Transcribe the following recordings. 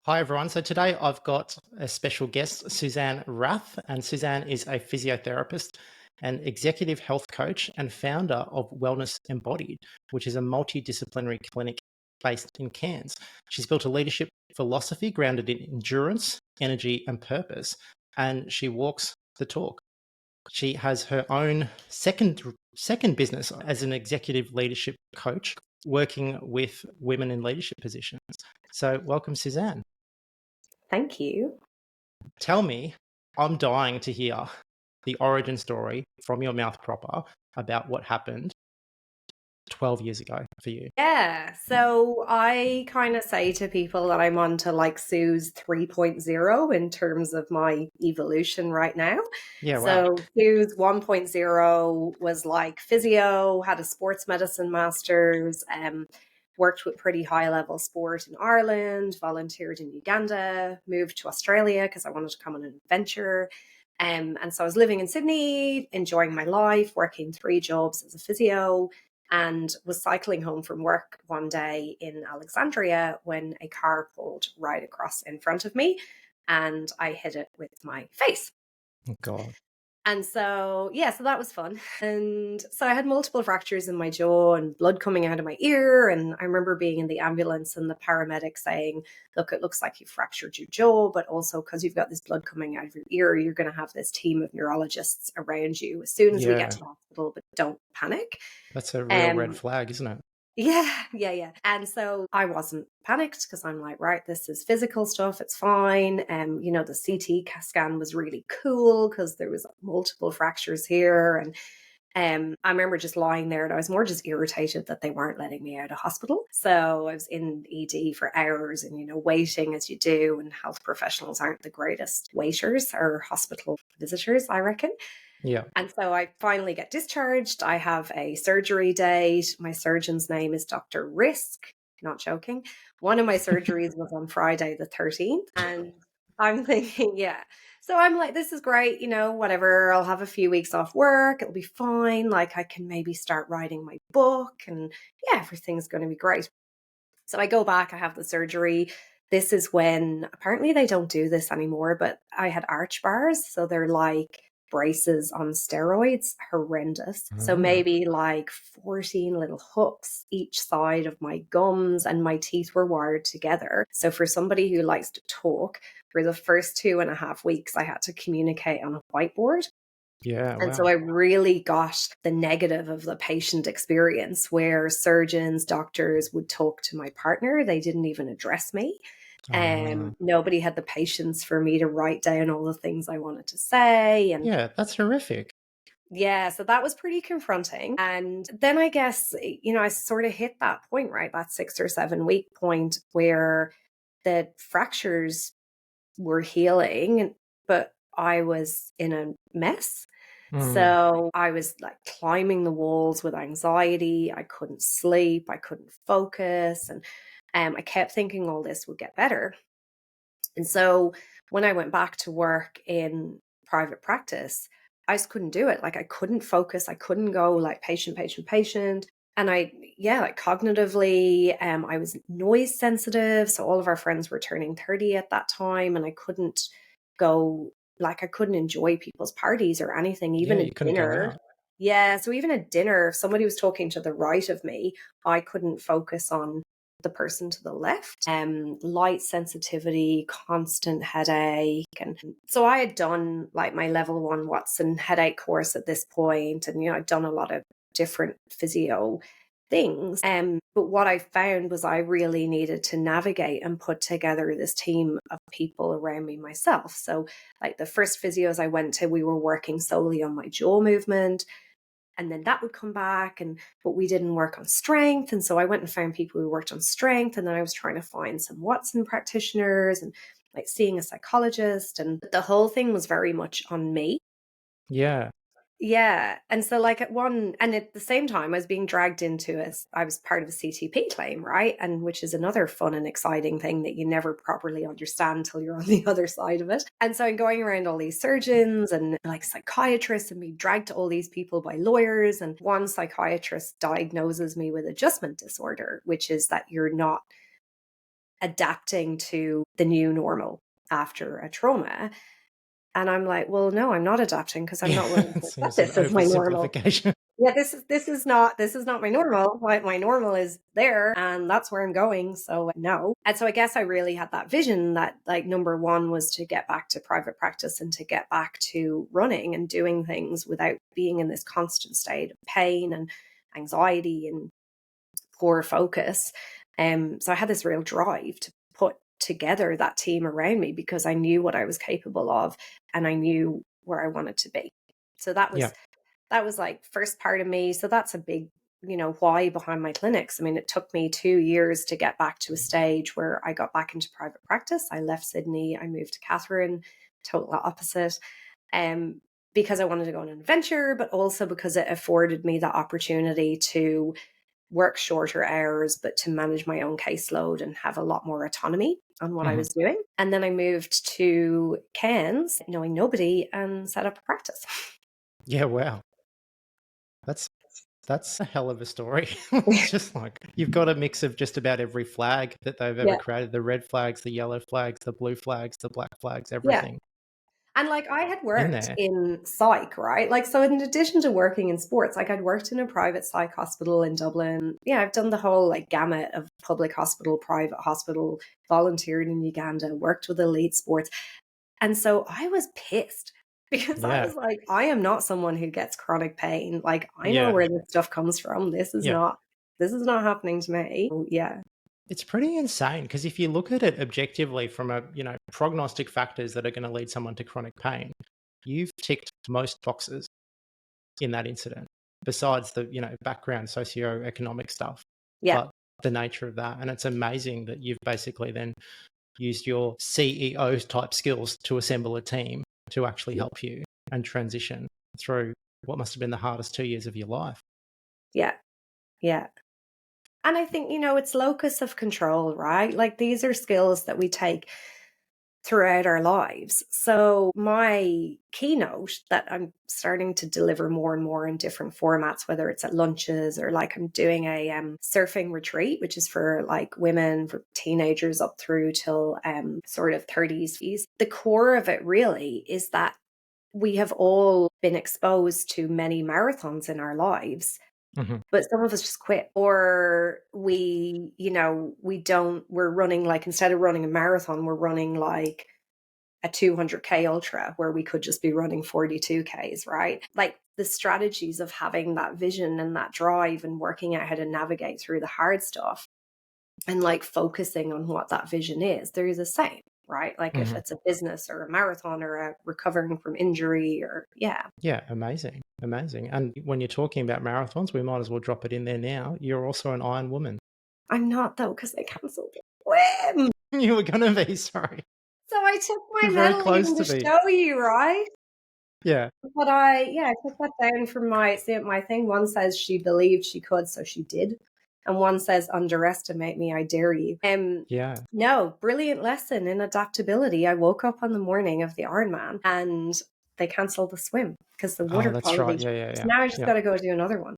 Hi, everyone. So today I've got a special guest, Suzanne Rath, and Suzanne is a physiotherapist and executive health coach and founder of Wellness Embodied, which is a multidisciplinary clinic based in Cairns. She's built a leadership philosophy grounded in endurance, energy, and purpose, and she walks the talk. She has her own second business as an executive leadership coach, working with women in leadership positions. So, welcome, Suzanne. Thank you. Tell me, I'm dying to hear the origin story from your mouth proper about what happened 12 years ago for you. Yeah, so I kind of say to people that I'm on to like Sue's 3.0 in terms of my evolution right now. Yeah, wow. So Sue's 1.0 was like physio, had a sports medicine master's, worked with pretty high level sport in Ireland, volunteered in Uganda, moved to Australia because I wanted to come on an adventure. And so I was living in Sydney, enjoying my life, working 3 jobs as a physio, and was cycling home from work one day in Alexandria when a car pulled right across in front of me and I hit it with my face. Oh, God. And so, yeah, so that was fun. And so I had multiple fractures in my jaw and blood coming out of my ear. And I remember being in the ambulance and the paramedic saying, look, it looks like you fractured your jaw, but also because you've got this blood coming out of your ear, you're going to have this team of neurologists around you as soon as we get Yeah, to the hospital, but don't panic. that's a real red Um, flag, isn't it? yeah. And so I wasn't panicked because I'm like, right, this is physical stuff. It's fine. The CT scan was really cool because there was multiple fractures here. And I remember just lying there and I was more just irritated that they weren't letting me out of hospital. So I was in ED for hours and, waiting as you do. And health professionals aren't the greatest waiters or hospital visitors, I reckon. Yeah. And so I finally get discharged. I have a surgery date. My surgeon's name is Dr. Risk. Not joking. One of my surgeries was on Friday the 13th. And I'm thinking, yeah. So I'm like, this is great, whatever. I'll have a few weeks off work. It'll be fine. Like I can maybe start writing my book and yeah, everything's going to be great. So I go back, I have the surgery. This is when apparently they don't do this anymore, but I had arch bars. So they're like braces on steroids, horrendous. So Ah, maybe like 14 little hooks each side of my gums, and my teeth were wired together. So for somebody who likes to talk, for the first 2.5 weeks, I had to communicate on a whiteboard. yeah, And so wow. I really got the negative of the patient experience where surgeons, doctors would talk to my partner. They didn't even address me. Ah, Nobody had the patience for me to write down all the things I wanted to say. And yeah, that's horrific. yeah, so that was pretty confronting. And then I guess, I sort of hit that point, right? That 6 or 7 week point where the fractures were healing, but I was in a mess. Mm, So I was like climbing the walls with anxiety. I couldn't sleep. I couldn't focus. And I kept thinking all this would get better. And so when I went back to work in private practice, I just couldn't do it. Like I couldn't focus. I couldn't go like patient, patient, patient. And like cognitively, I was noise sensitive. So all of our friends were turning 30 at that time, and I couldn't go, like, I couldn't enjoy people's parties or anything, yeah, even a you couldn't go dinner. out. Yeah. So even a dinner, if somebody was talking to the right of me, I couldn't focus on the person to the left. Light sensitivity, constant headache. And so I had done like my level 1 Watson headache course at this point, and I'd done a lot of different physio things. But what I found was I really needed to navigate and put together this team of people around me myself. So like the first physios I went to, we were working solely on my jaw movement, and then that would come back, but we didn't work on strength. And so I went and found people who worked on strength, and then I was trying to find some Watson practitioners and like seeing a psychologist, and the whole thing was very much on me. Yeah. Yeah. And so like at the same time I was being dragged into I was part of a CTP claim, right? And which is another fun and exciting thing that you never properly understand till you're on the other side of it. And so I'm going around all these surgeons and like psychiatrists and being dragged to all these people by lawyers. And one psychiatrist diagnoses me with adjustment disorder, which is that you're not adapting to the new normal after a trauma. And I'm like, well, no, I'm not adapting because I'm not willing It to accept seems an this as my normal. oversimplification. Yeah, this is not my normal. My normal is there, and that's where I'm going. So no. And so I guess I really had that vision that, like, number one was to get back to private practice and to get back to running and doing things without being in this constant state of pain and anxiety and poor focus. So I had this real drive to put together that team around me because I knew what I was capable of and I knew where I wanted to be. So Yeah. that was like first part of me. So that's a big, why behind my clinics. I mean, it took me 2 years to get back to a stage where I got back into private practice. I left Sydney, I moved to Catherine, total opposite. Because I wanted to go on an adventure, but also because it afforded me the opportunity to work shorter hours, but to manage my own caseload and have a lot more autonomy on what I was doing. And then I moved to Cairns, knowing nobody, and set up a practice. Yeah, wow. That's a hell of a story. It's just like you've got a mix of just about every flag that they've ever Yeah. created, the red flags, the yellow flags, the blue flags, the black flags, Yeah. everything And like I had in worked there. in psych, right? Like, so in addition to working in sports, like I'd worked in a private psych hospital in Dublin. Yeah, I've done the whole like gamut of public hospital, private hospital, volunteered in Uganda, worked with elite sports. And so I was pissed because I Yeah. was like, I am not someone who gets chronic pain. Like, I know Yeah. where this stuff comes from. This is Yeah. not happening to me. Yeah. It's pretty insane because if you look at it objectively from a, prognostic factors that are going to lead someone to chronic pain, you've ticked most boxes in that incident, besides the, background socioeconomic stuff, Yeah. but the nature of that. And it's amazing that you've basically then used your CEO type skills to assemble a team to actually help you and transition through what must have been the hardest 2 years of your life. Yeah. Yeah. And I think, it's locus of control, right? Like these are skills that we take throughout our lives. So my keynote that I'm starting to deliver more and more in different formats, whether it's at lunches or like I'm doing a surfing retreat, which is for like women, for teenagers up through till sort of 30s. The core of it really is that we have all been exposed to many marathons in our lives. But some of us just quit, or we're running, like, instead of running a marathon, we're running like a 200K ultra where we could just be running 42Ks, right? Like the strategies of having that vision and that drive and working out how to navigate through the hard stuff and like focusing on what that vision is, they're the same, right? Like if it's a business or a marathon or a recovering from injury or yeah. Yeah, amazing. Amazing. And when you're talking about marathons, we might as well drop it in there now. You're also an Iron Woman. I'm not though, because they cancelled the swim. You were going to be, sorry. So I took my You're very medal close even to to me. show you, right? Yeah. But I took that down from my thing. One says she believed she could, so she did. And one says, underestimate me, I dare you. Yeah. No, brilliant lesson in adaptability. I woke up on the morning of the Ironman and they cancelled the swim because the water Oh, that's right. quality. Yeah. So now I just Yeah. got to go do another one.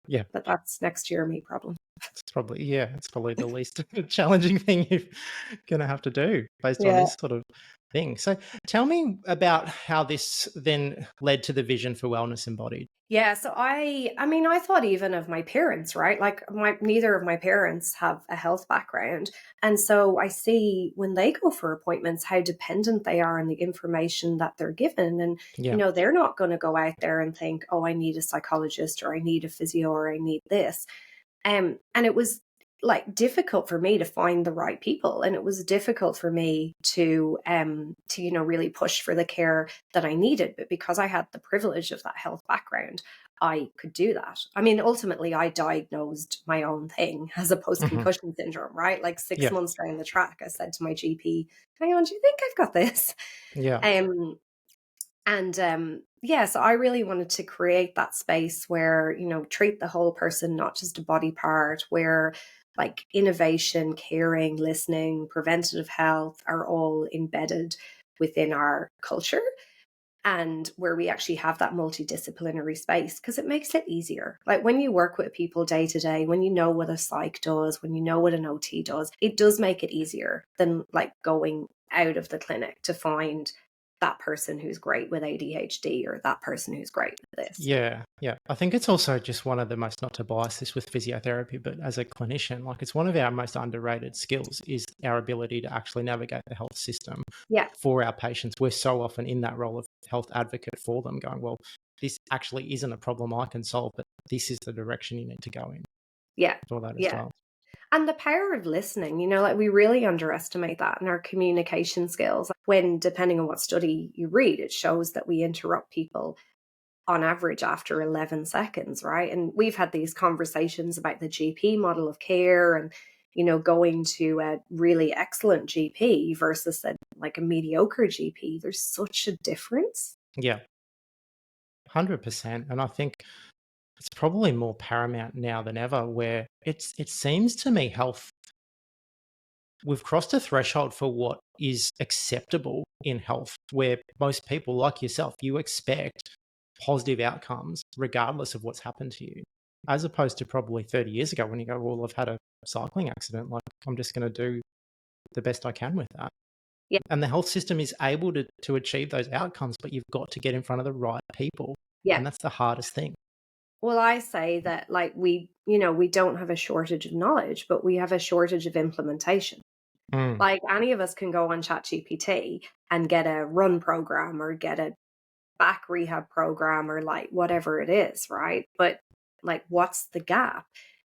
Yeah. But that's next year me problem. It's probably the least challenging thing you're going to have to do based on Yeah. this sort of thing. So tell me about how this then led to the vision for Wellness Embodied. Yeah, so I thought even of my parents, right? Like neither of my parents have a health background. And so I see when they go for appointments how dependent they are on the information that they're given. And Yeah. they're not going to go out there and think, "Oh, I need a psychologist or I need a physio or I need this." And it was like difficult for me to find the right people, and it was difficult for me to really push for the care that I needed. But because I had the privilege of that health background, I could do that. I mean, ultimately I diagnosed my own thing as a post-concussion syndrome, right? Like 6 months down the track, I said to my GP, "Hang on, do you think I've got this?" Yeah. So I really wanted to create that space where, treat the whole person, not just a body part, where like innovation, caring, listening, preventative health are all embedded within our culture. and where we actually have that multidisciplinary space, because it makes it easier. Like when you work with people day to day, when you know what a psych does, when you know what an OT does, it does make it easier than like going out of the clinic to find that person who's great with ADHD or that person who's great with this. Yeah, yeah. I think it's also just one of the most, not to bias this with physiotherapy, but as a clinician, like it's one of our most underrated skills is our ability to actually navigate the health system Yeah. for our patients. We're so often in that role of health advocate for them, going, well, this actually isn't a problem I can solve, but this is the direction you need to go in Yeah. for that as Yeah. well. And the power of listening, like we really underestimate that in our communication skills. When, depending on what study you read, it shows that we interrupt people on average after 11 seconds, right? And we've had these conversations about the GP model of care and, going to a really excellent GP versus a mediocre GP. There's such a difference. Yeah, 100%. And I think it's probably more paramount now than ever, where it seems to me we've crossed a threshold for what is acceptable in health, where most people like yourself, you expect positive outcomes regardless of what's happened to you, as opposed to probably 30 years ago when you go, well, I've had a cycling accident, like I'm just going to do the best I can with that. Yeah. And the health system is able to achieve those outcomes, but you've got to get in front of the right people. Yeah. And that's the hardest thing. Well, I say that we don't have a shortage of knowledge, but we have a shortage of implementation. Like any of us can go on ChatGPT and get a run program or get a back rehab program or like whatever it is, right? But like, what's the gap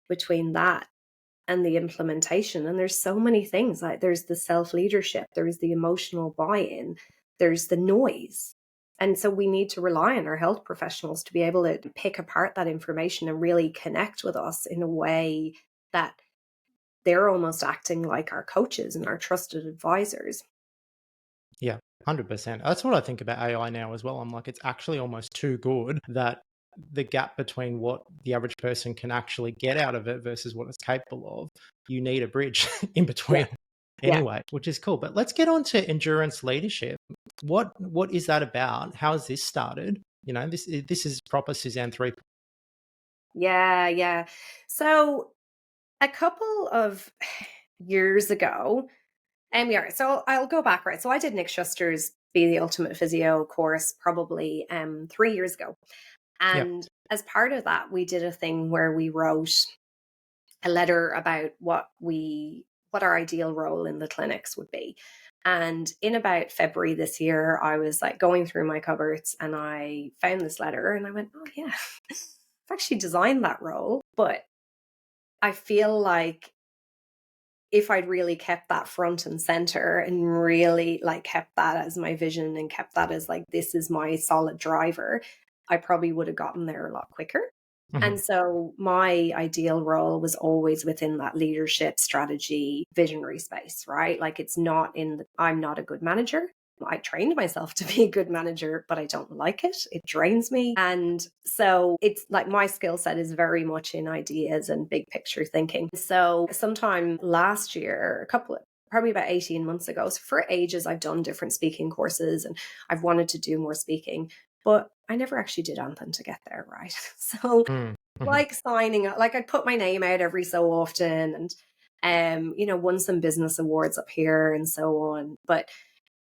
between that and the implementation? And there's so many things. Like there's the self-leadership, there's the emotional buy-in, there's the noise. And so we need to rely on our health professionals to be able to pick apart that information and really connect with us in a way that they're almost acting like our coaches and our trusted advisors. Yeah, 100%. That's what I think about AI now as well. I'm like, it's actually almost too good that the gap between what the average person can actually get out of it versus what it's capable of, you need a bridge in between anyway, which is cool. But let's get on to endurance leadership. What is that about? How has this started? This is proper Suzanne 3. Yeah. So a couple of years ago, so I'll go back, right? So I did Nick Schuster's Be the Ultimate Physio course probably 3 years ago. And as part of that, we did a thing where we wrote a letter about what our ideal role in the clinics would be. And in about February this year, I was like going through my cupboards and I found this letter and I went, oh yeah, I've actually designed that role. But I feel like if I'd really kept that front and center and really like kept that as my vision and kept that as like, this is my solid driver, I probably would have gotten there a lot quicker. Mm-hmm. And so my ideal role was always within that leadership, strategy, visionary space, right? Like I'm not a good manager. I trained myself to be a good manager, but I don't like it. It drains me. And so it's like my skill set is very much in ideas and big picture thinking. So sometime last year, probably about 18 months ago. So for ages, I've done different speaking courses and I've wanted to do more speaking, but I never actually did anything to get there, right? So like signing up, like I'd put my name out every so often and, won some business awards up here and so on. But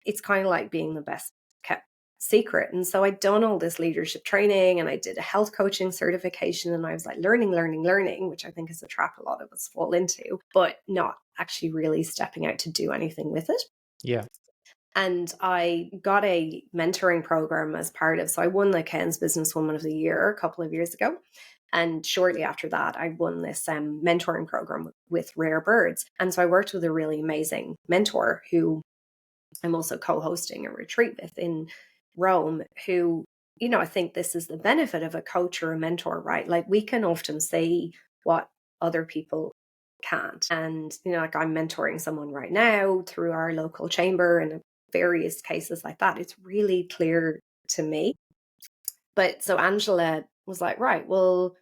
it's kind of like being the best kept secret. And so I'd done all this leadership training and I did a health coaching certification and I was like learning, which I think is a trap a lot of us fall into, but not actually really stepping out to do anything with it. Yeah. And I got a mentoring program as part of, so I won the Cairns Businesswoman of the Year a couple of years ago. And shortly after that, I won this mentoring program with Rare Birds. And so I worked with a really amazing mentor who I'm also co-hosting a retreat with in Rome, who, I think this is the benefit of a coach or a mentor, right? Like we can often see what other people can't. And, like I'm mentoring someone right now through our local chamber and various cases like that. It's really clear to me. But so Angela was like, right, well,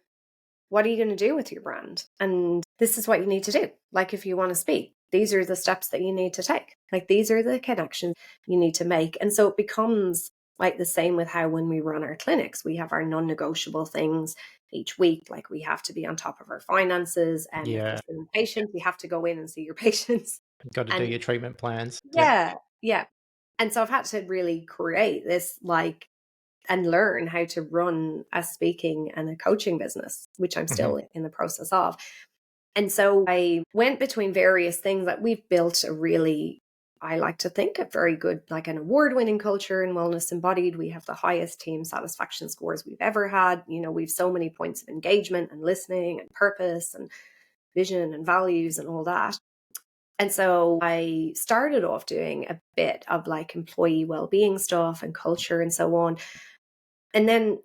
what are you going to do with your brand? And this is what you need to do. Like if you want to speak, these are the steps that you need to take. Like these are the connections you need to make. And so it becomes Like the same with how when we run our clinics, we have our non-negotiable things each week. Like we have to be on top of our finances. And if we're Yeah. seeing patients, we have to go in and see your patients. Got to do And your treatment plans. Yep. yeah, yeah. And so I've had to really create this like and learn how to run a speaking and a coaching business, which I'm Hmm. still in the process of. And so I went between various things that we've built a really, I like to think, a very good, like an award-winning culture in Wellness Embodied. We have the highest team satisfaction scores we've ever had. You know, we've so many points of engagement and listening and purpose and vision and values and all that. And so I started off doing a bit of like employee well-being stuff and culture and so on. And then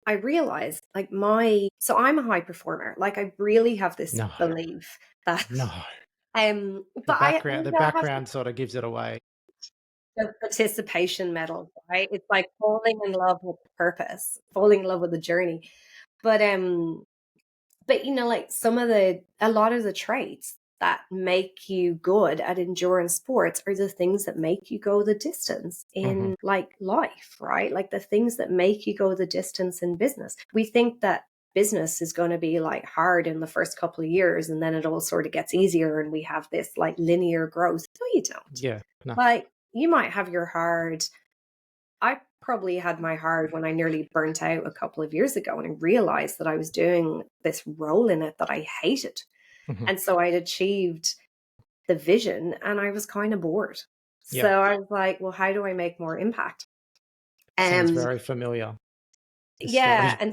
I realized like so I'm a high performer. Like I really have this No, belief that no. but I The have background sort of gives it away. the participation medal, right? It's like falling in love with the purpose, falling in love with the journey. But but you know, like a lot of the traits that make you good at endurance sports are the things that make you go the distance Hmm. in like life, right? Like the things that make you go the distance in business. We think that business is going to be like hard in the first couple of years and then it all sort of gets easier and we have this like linear growth. No, you don't. Yeah, no. Like you might have your hard. I probably had my hard when I nearly burnt out a couple of years ago and I realized that I was doing this role in it that I hated. Hmm. And so I'd achieved the vision and I was kind of bored. Yeah, So I was like, well, how do I make more impact? sounds Um very familiar, this yeah, story.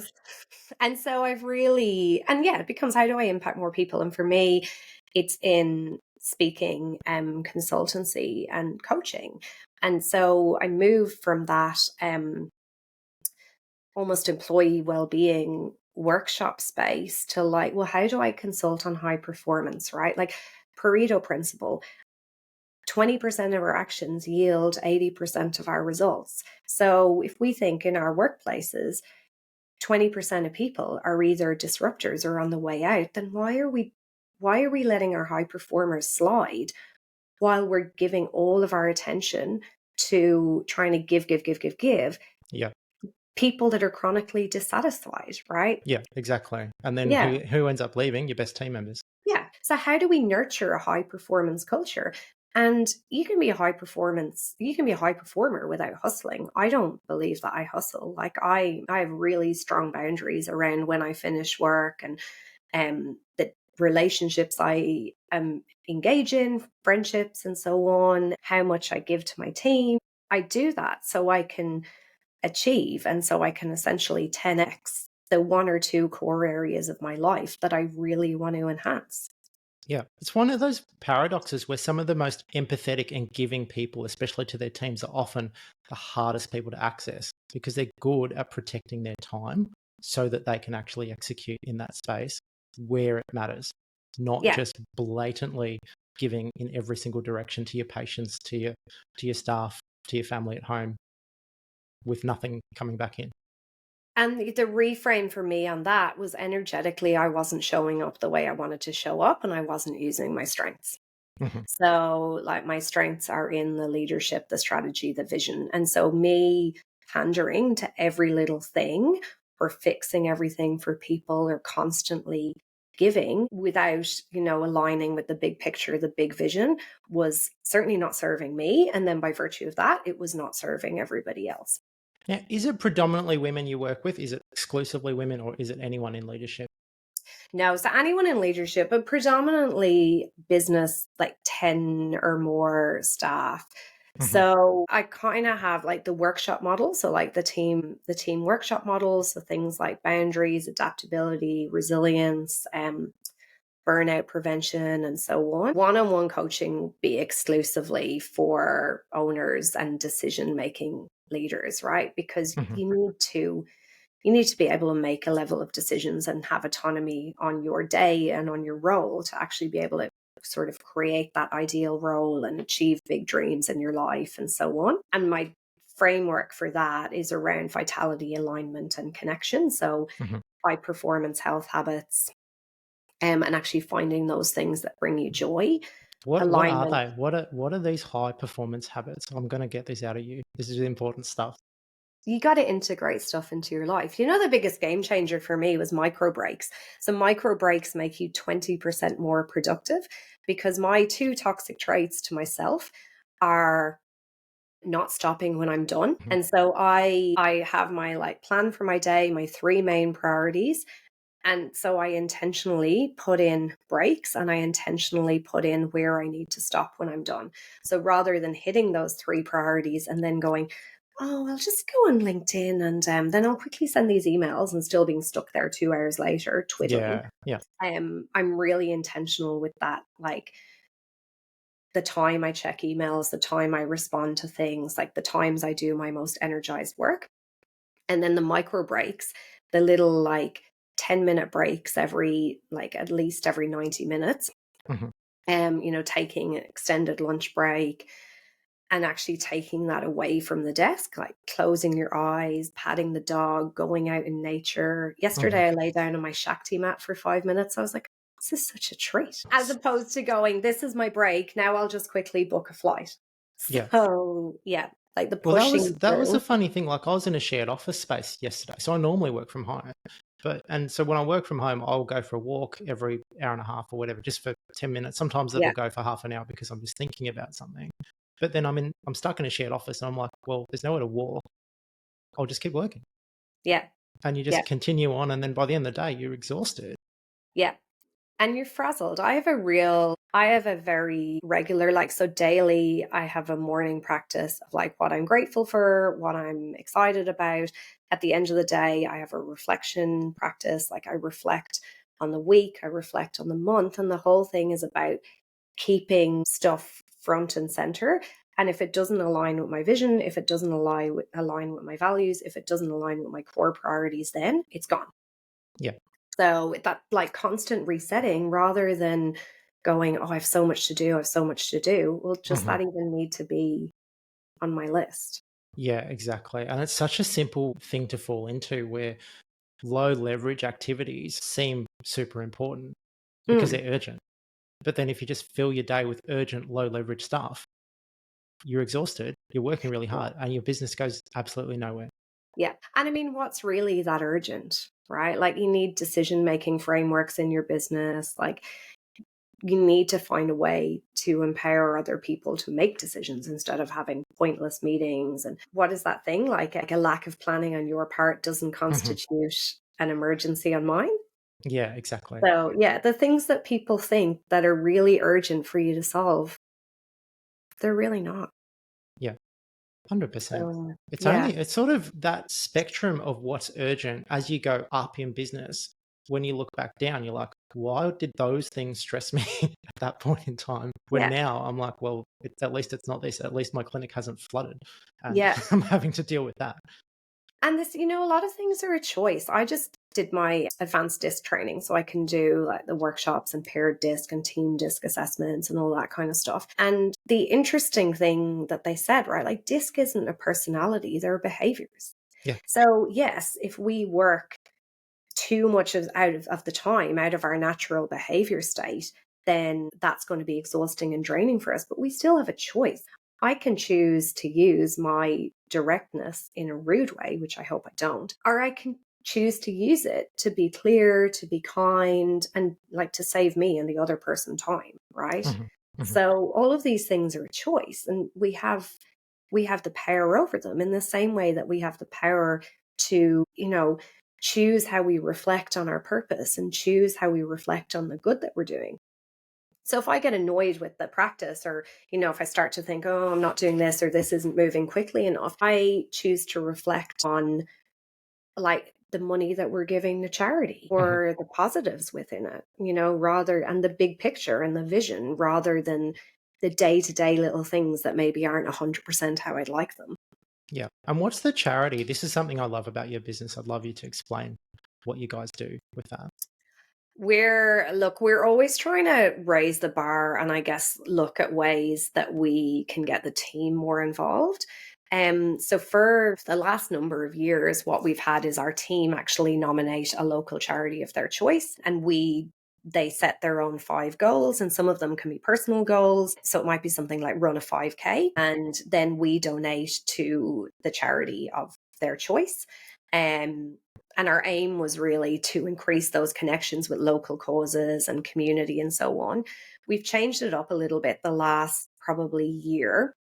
and so I've really and yeah, it becomes how do I impact more people? And for me, it's in speaking, consultancy and coaching. And so I moved from that almost employee well-being workshop space to like, well, how do I consult on high performance, right? Like Pareto principle, 20% of our actions yield 80% of our results. So if we think in our workplaces 20% of people are either disruptors or on the way out, then why are we letting our high performers slide while we're giving all of our attention to trying to give Yeah, people that are chronically dissatisfied, right? yeah, exactly. And then Yeah. who ends up leaving? Your best team members. Yeah. So how do we nurture a high performance culture? And you can be a high performer without hustling. I don't believe that I hustle. Like I have really strong boundaries around when I finish work and the relationships I engage in, friendships and so on, how much I give to my team. I do that so I can achieve and so I can essentially 10x the one or two core areas of my life that I really want to enhance. Yeah, it's one of those paradoxes where some of the most empathetic and giving people, especially to their teams, are often the hardest people to access because they're good at protecting their time so that they can actually execute in that space where it matters, not Yeah. just blatantly giving in every single direction to your patients, to your staff, to your family at home with nothing coming back in. And the reframe for me on that was energetically, I wasn't showing up the way I wanted to show up and I wasn't using my strengths. Mhm. So, like, my strengths are in the leadership, the strategy, the vision. And so, me pandering to every little thing or fixing everything for people or constantly giving without, aligning with the big picture, the big vision was certainly not serving me. And then, by virtue of that, it was not serving everybody else. Now, is it predominantly women you work with? Is it exclusively women or is it anyone in leadership? No, so anyone in leadership, but predominantly business, like 10 or more staff. Mhm. So I kind of have like the workshop model. So like the team workshop models, so things like boundaries, adaptability, resilience, burnout prevention, and so on. One-on-one coaching be exclusively for owners and decision-making leaders, right? Because Mhm. you need to be able to make a level of decisions and have autonomy on your day and on your role to actually be able to sort of create that ideal role and achieve big dreams in your life and so on. And my framework for that is around vitality, alignment, and connection. So Mhm. high performance health habits, and actually finding those things that bring you joy, What are alignment. they? What are these high performance habits? I'm going to get this out of you. This is important stuff. You got to integrate stuff into your life. You know, the biggest game changer for me was micro breaks. So micro breaks make you 20% more productive, because my two toxic traits to myself are not stopping when I'm done. Mhm. And so I have my like plan for my day, my three main priorities. And so I intentionally put in breaks, and I intentionally put in where I need to stop when I'm done. So rather than hitting those three priorities and then going, oh, I'll just go on LinkedIn and then I'll quickly send these emails, and still being stuck there 2 hours later twiddling. Yeah, yeah. I'm really intentional with that. Like the time I check emails, the time I respond to things, like the times I do my most energized work. And then the micro breaks, the little like 10-minute breaks every, like at least every 90 minutes. Mhm. Taking an extended lunch break and actually taking that away from the desk, like closing your eyes, patting the dog, going out in nature. Mhm. Yesterday, I lay down on my Shakti mat for 5 minutes. I was like, this is such a treat. As opposed to going, this is my break. Now I'll just quickly book a flight. Yeah. So, yeah, like the Well, pushing that was a through. funny thing. Like, I was in a shared office space yesterday, so I normally work from home. And so when I work from home, I'll go for a walk every hour and a half or whatever, just for 10 minutes. Sometimes it'll Yeah, go for half an hour because I'm just thinking about something. But then I'm stuck in a shared office, and I'm like, well, there's nowhere to walk. I'll just keep working, yeah, and you yeah, just continue on, and then by the end of the day, you're exhausted. yeah. And you're frazzled. I have a very regular, like, so daily, I have a morning practice of like what I'm grateful for, what I'm excited about. At the end of the day, I have a reflection practice. Like, I reflect on the week, I reflect on the month, and the whole thing is about keeping stuff front and center. And if it doesn't align with my vision, if it doesn't align with my values, if it doesn't align with my core priorities, then it's gone. Yeah. So that like constant resetting, rather than going, oh, I have so much to do, I have so much to do. Well, just Mhm. that even need to be on my list. Yeah, exactly. And it's such a simple thing to fall into, where low leverage activities seem super important because Mm, they're urgent. But then if you just fill your day with urgent, low leverage stuff, you're exhausted, you're working really yeah. hard, and your business goes absolutely nowhere. Yeah. And I mean, what's really that urgent, right? Like you need decision making frameworks in your business. Like you need to find a way to empower other people to make decisions instead of having pointless meetings. And what is that thing? Like a lack of planning on your part doesn't Mhm. constitute an emergency on mine. Yeah, exactly. So, yeah, the things that people think that are really urgent for you to solve, they're really not. Yeah, 100%. So, It's yeah, only, it's sort of that spectrum of what's urgent as you go up in business. When you look back down, you're like, why did those things stress me at that point in time? When yeah, now I'm like, well, at least it's not this. At least my clinic hasn't flooded, and yeah. I'm having to deal with that. And this, a lot of things are a choice. I just did my advanced disc training so I can do like the workshops and paired disc and team disc assessments and all that kind of stuff. And the interesting thing that they said, right, like disc isn't a personality, they're behaviors. Yeah. So, yes, if we work too much of the time out of our natural behavior state, then that's going to be exhausting and draining for us. But we still have a choice. I can choose to use my directness in a rude way, which I hope I don't, or I can choose to use it to be clear, to be kind, and like to save me and the other person time, right? Mhm. Mhm. So all of these things are a choice, and we have the power over them in the same way that we have the power to, choose how we reflect on our purpose and choose how we reflect on the good that we're doing. So if I get annoyed with the practice, or, if I start to think, oh, I'm not doing this or this isn't moving quickly enough, I choose to reflect on like the money that we're giving to charity Mhm. or the positives within it, rather, and the big picture and the vision, rather than the day-to-day little things that maybe aren't 100% how I'd like them. Yeah. And what's the charity? This is something I love about your business. I'd love you to explain what you guys do with that. We're always trying to raise the bar and I guess look at ways that we can get the team more involved. So for the last number of years, what we've had is our team actually nominate a local charity of their choice, and they set their own 5 goals, and some of them can be personal goals. So it might be something like run a 5K, and then we donate to the charity of their choice. And our aim was really to increase those connections with local causes and community and so on. We've changed it up a little bit the last probably year.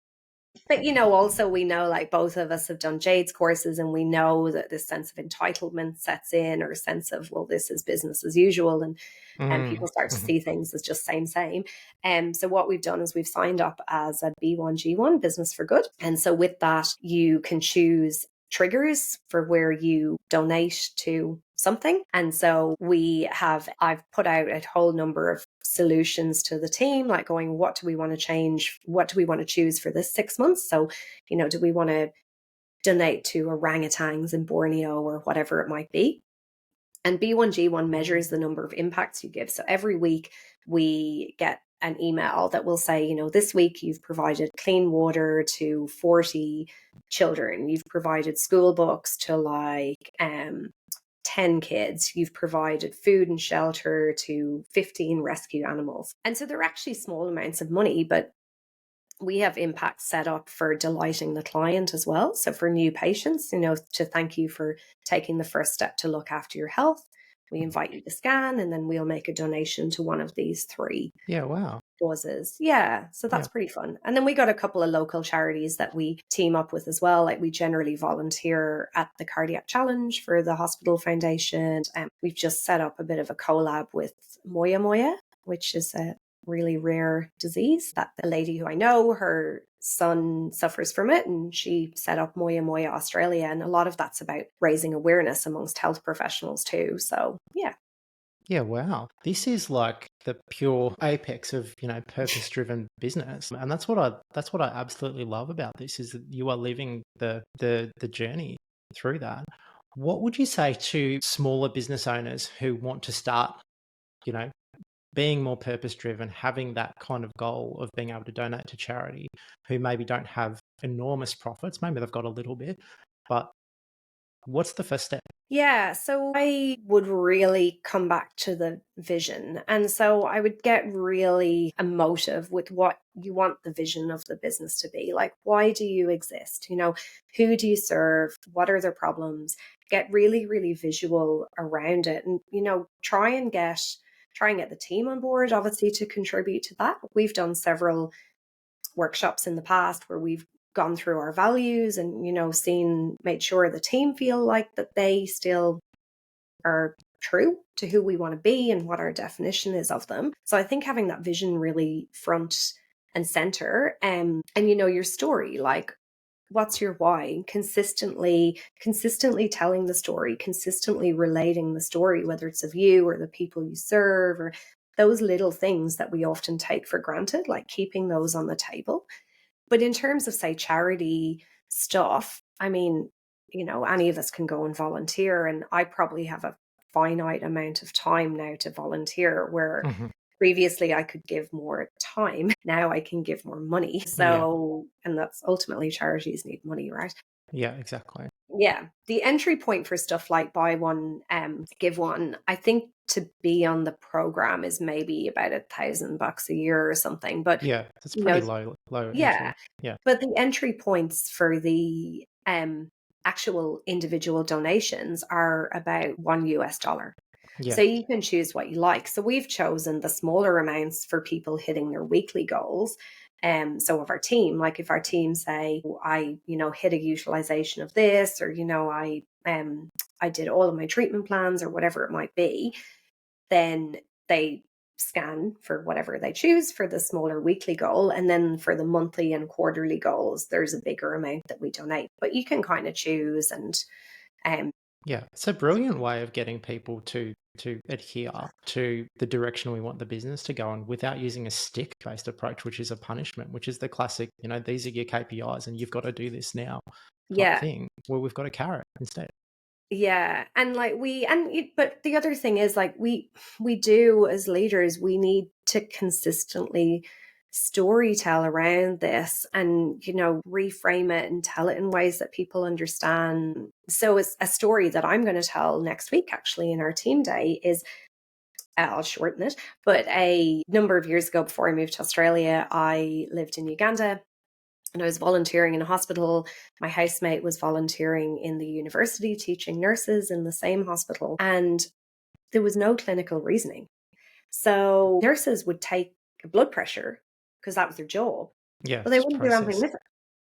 But, also we know, like, both of us have done Jade's courses, and we know that this sense of entitlement sets in, or a sense of, well, this is business as usual. And people start to see things as just same. So what we've done is we've signed up as a B1G1, Business for Good. And so with that, you can choose triggers for where you donate to something. And so I've put out a whole number of solutions to the team, like going, what do we want to change? What do we want to choose for this 6 months? So, do we want to donate to orangutans in Borneo or whatever it might be? And B1G1 measures the number of impacts you give. So every week we get an email that will say, this week you've provided clean water to 40 children. You've provided school books to 10 kids. You've provided food and shelter to 15 rescue animals. And so they're actually small amounts of money, but we have impacts set up for delighting the client as well. So for new patients, to thank you for taking the first step to look after your health, we invite you to scan, and then we'll make a donation to one of these 3 causes. Yeah, so that's pretty fun. And then we got a couple of local charities that we team up with as well. Like, we generally volunteer at the Cardiac Challenge for the Hospital Foundation. And we've just set up a bit of a collab with Moya Moya, which is a really rare disease that the lady who I know, her son suffers from it, and she set up Moya Moya Australia. And a lot of that's about raising awareness amongst health professionals too. So Yeah, wow. This is like the pure apex of, purpose-driven business. And that's what I absolutely love about this, is that you are living the journey through that. What would you say to smaller business owners who want to start, being more purpose-driven, having that kind of goal of being able to donate to charity, who maybe don't have enormous profits, maybe they've got a little bit, but what's the first step? Yeah, so I would really come back to the vision. And so I would get really emotive with what you want the vision of the business to be. Like, why do you exist? Who do you serve? What are their problems? Get really, really visual around it, and, try and get the team on board, obviously, to contribute to that. We've done several workshops in the past where we've gone through our values and, made sure the team feel like that they still are true to who we want to be and what our definition is of them. So I think having that vision really front and center, and your story, like, what's your why? Consistently telling the story, consistently relating the story, whether it's of you or the people you serve, or those little things that we often take for granted, like keeping those on the table. But in terms of, say, charity stuff, I mean, any of us can go and volunteer, and I probably have a finite amount of time now to volunteer, where previously I could give more time. Now I can give more money. So, and that's ultimately, charities need money, right? Yeah, exactly. Yeah. The entry point for stuff like buy one, give one, I think to be on the program is maybe about $1,000 a year or something. But yeah, that's pretty low yeah. entry. Yeah. But the entry points for the actual individual donations are about $1. Yeah. So you can choose what you like. So we've chosen the smaller amounts for people hitting their weekly goals. So of our team, like if our team say, I, hit a utilization of this, or, I did all of my treatment plans or whatever it might be, then they scan for whatever they choose for the smaller weekly goal. And then for the monthly and quarterly goals, there's a bigger amount that we donate, but you can kind of choose. And yeah, it's a brilliant way of getting people to adhere to the direction we want the business to go in, without using a stick-based approach, which is a punishment, which is the classic, these are your KPIs and you've got to do this now type thing, where we've got a carrot instead. Yeah. And but the other thing is, like, we do, as leaders, we need to consistently story tell around this and, reframe it and tell it in ways that people understand. So it's a story that I'm going to tell next week, actually, in our team day is, I'll shorten it, but a number of years ago, before I moved to Australia, I lived in Uganda. And I was volunteering in a hospital. My housemate was volunteering in the university, teaching nurses in the same hospital. And there was no clinical reasoning. So nurses would take a blood pressure because that was their job, Yeah, but they it's wouldn't do anything process. with it.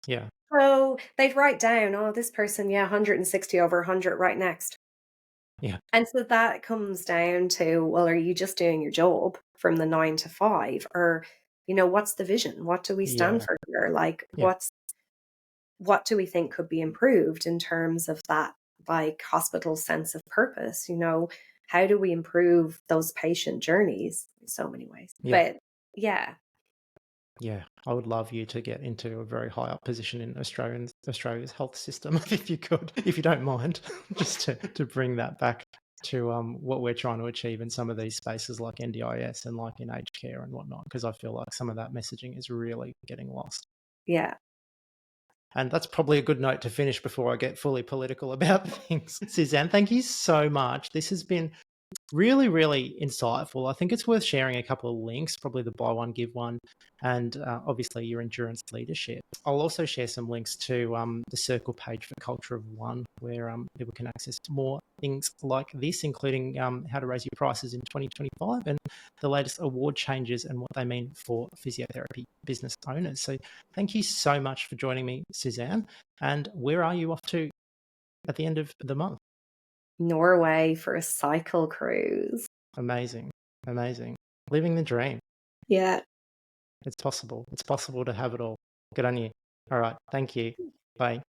Yeah, So they'd write down, oh, this person, yeah, 160 over 100, right next. yeah, And so that comes down to, well, are you just doing your job from the 9 to 5? Or, what's the vision? What do we stand yeah, for here? Like, yeah, what do we think could be improved in terms of that, like, hospital sense of purpose? How do we improve those patient journeys in so many ways? yeah. But yeah, Yeah, I would love you to get into a very high up position in Australia's health system if you could, if you don't mind, just to bring that back to what we're trying to achieve in some of these spaces like NDIS and like in aged care and whatnot, because I feel like some of that messaging is really getting lost. yeah, And that's probably a good note to finish before I get fully political about things. Suzanne, thank you so much. This has been really, really insightful. I think it's worth sharing a couple of links, probably the buy one, give one, and obviously your endurance leadership. I'll also share some links to the Circle page for Culture of One, where people can access more things like this, including how to raise your prices in 2025 and the latest award changes and what they mean for physiotherapy business owners. So thank you so much for joining me, Suzanne. And where are you off to at the end of the month? Norway for a cycle cruise. Amazing. Amazing. Living the dream. Yeah. It's possible. It's possible to have it all. Good on you. All right. Thank you. Bye.